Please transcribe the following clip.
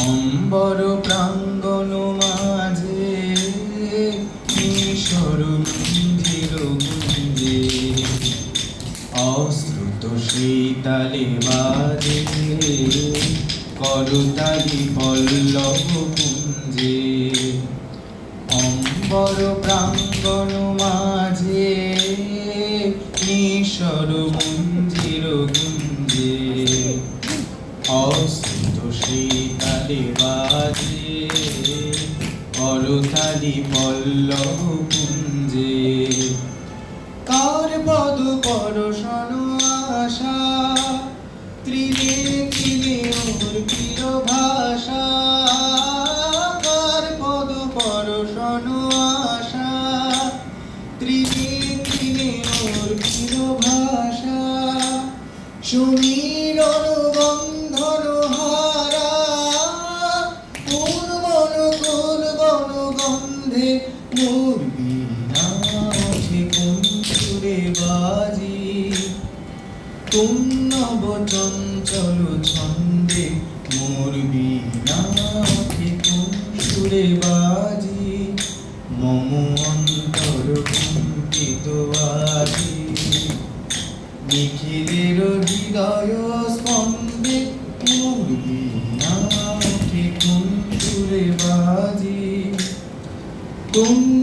অম্বর প্রাঙ্গণ মাঝে মিশর মঞ্জির গুঞ্জে অশ্রুত শীতালে বাজে করতালি পল্লব পুঞ্জে অম্বর প্রাঙ্গণ মাঝে মিশর মঞ্জির গুঞ্জে অশ্রুত শীতালে বাজে করতালি পল্লব পুঞ্জে কার পদ পরশন আশা ত্রিনেত্রিণে ওর প্রিয় ভাষা কার পদ পরশন আশা ত্রিনেত্রিণে ওর প্রিয় ভাষা সমীরণ বন্ধন হারা পূর্বন কোন বন গন্ধে মোর বীণা ওঠে কোন সুরে বাজি কোন নব চঞ্চল ছন্দে মোর বীণা ওঠে কোন সুরে বাজি মম অন্তর কম্পিত আজি নিখিলের হৃদয় স্পন্দে মোর বীণা ওঠে কোন সুরে বাজি কোন